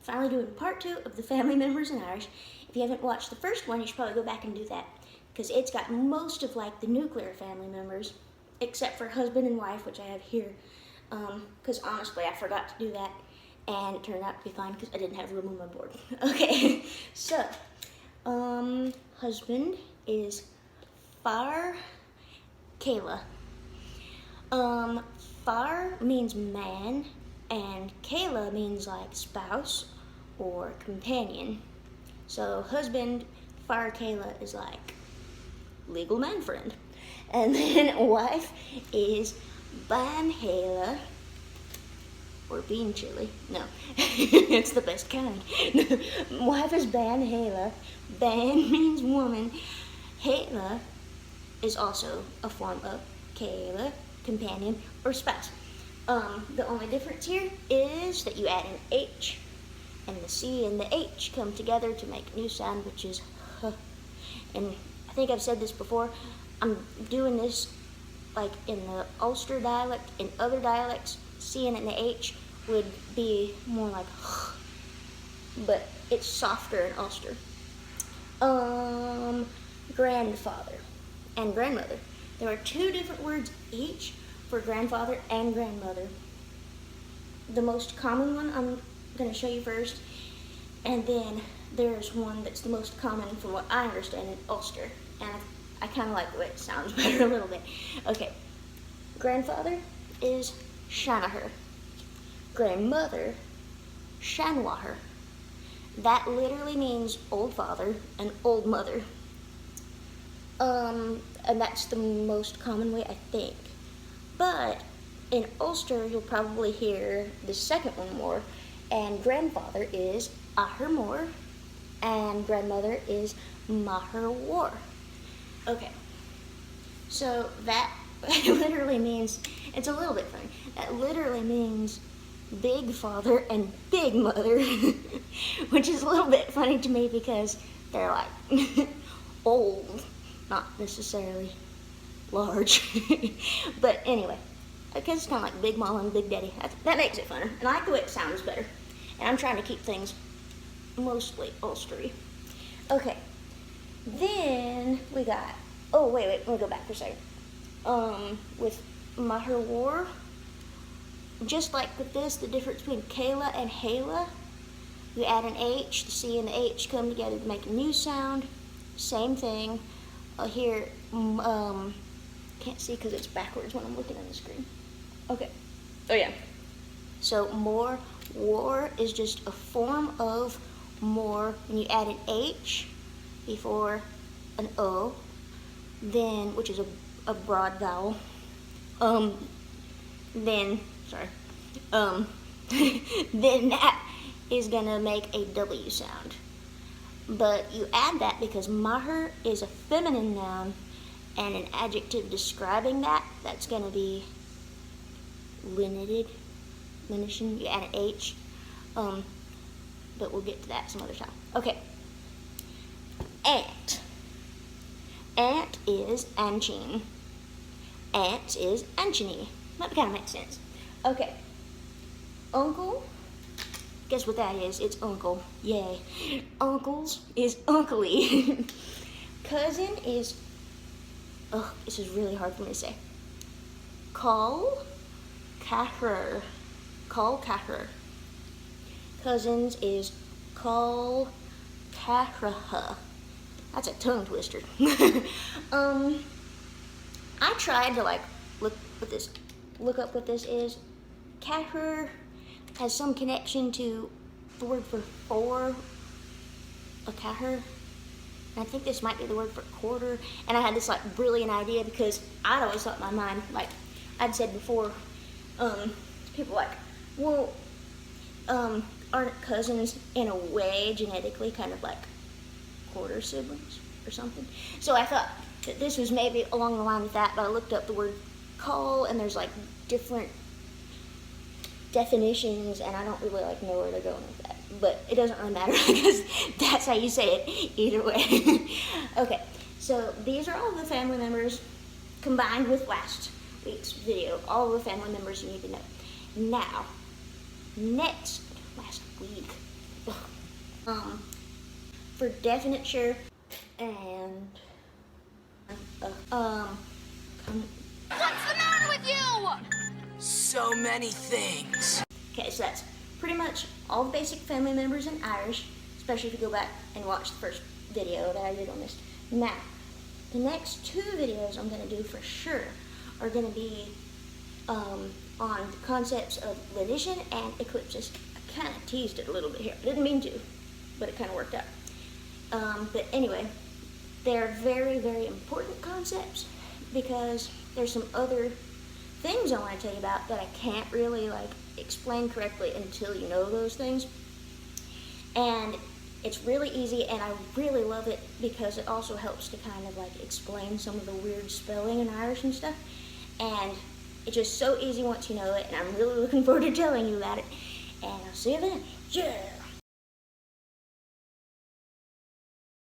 finally doing part 2 of the family members in Irish. If you haven't watched the first one, you should probably go back and do that, because it's got most of like the nuclear family members, except for husband and wife, which I have here. Because honestly, I forgot to do that, and it turned out to be fine because I didn't have room on my board. Okay, so husband is Far Kayla. Far means man, and Kayla means like spouse or companion. So husband, Far Kayla, is like legal man friend. And then wife is Ban Hala, or bean chili. No, it's the best kind. Wife is Ban Hala. Ban means woman. Hala is also a form of Kayla, companion, or spouse. The only difference here is that you add an H, and the C and the H come together to make a new sound, which is huh. And I think I've said this before, I'm doing this like in the Ulster dialect. In other dialects, C and an H would be more like huh, but it's softer in Ulster. Grandfather and grandmother. There are 2 different words each for grandfather and grandmother. The most common one I'm going to show you first, and then there's one that's the most common from what I understand in Ulster, and I kind of like the way it sounds better a little bit. Okay, grandfather is Shanaher. Grandmother, Shanwaher. That literally means old father and old mother. And that's the most common way, I think. But in Ulster, you'll probably hear the second one more, and grandfather is Ahermore, and grandmother is Maherwar. Okay, so that literally means, it's a little bit funny, that literally means big father and big mother, which is a little bit funny to me because they're like old, not necessarily large. But anyway, because it's kind of like Big Mama and Big Daddy. That makes it funner, and I like the way it sounds better. And I'm trying to keep things mostly Ulstery. Okay, then we got, oh wait, let me go back for a second. With Maherwar, just like with this, the difference between Kayla and Hala, you add an H, the C and the H come together to make a new sound. Same thing. Here, can't see because it's backwards when I'm looking at the screen. Okay. Oh yeah. So war is just a form of more when you add an H before an O, then, which is a broad vowel. Then that is gonna make a W sound. But you add that because maher is a feminine noun, and an adjective describing that's gonna be limited. You add an H, but we'll get to that some other time. Okay, aunt. Aunt is Anchin. Aunt is Anchiny. That kind of makes sense. Okay, uncle. Guess what that is? It's uncle. Yay. Uncles is uncly. Cousin is, this is really hard for me to say. Call Kahrer. Call Kahrer. Cousins is Call Kahraha. That's a tongue twister. I tried to look up what this is. Kahrer has some connection to the word for four, a kahrer. And I think this might be the word for quarter. And I had this brilliant idea because I'd always thought in my mind, like I'd said before, people well, aren't cousins in a way genetically kind of like quarter siblings or something? So I thought that this was maybe along the line with that, but I looked up the word call and there's different definitions, and I don't really know where they're going with that, but it doesn't really matter because that's how you say it either way. Okay, so these are all the family members combined with last week's video, all the family members you need to know. Now, last week, For definite sure, and What's the matter with you? So many things. okay, so that's pretty much all the basic family members in Irish, especially if you go back and watch the first video that I did on this. Now, the next 2 videos I'm going to do for sure are going to be on the concepts of lenition and eclipses. I kind of teased it a little bit here. I didn't mean to, but it kind of worked out. But anyway, they're very, very important concepts because there's some other things I want to tell you about that I can't really explain correctly until you know those things. And it's really easy, and I really love it because it also helps to kind of explain some of the weird spelling in Irish and stuff. And it's just so easy once you know it, and I'm really looking forward to telling you about it. And I'll see you then. Yeah.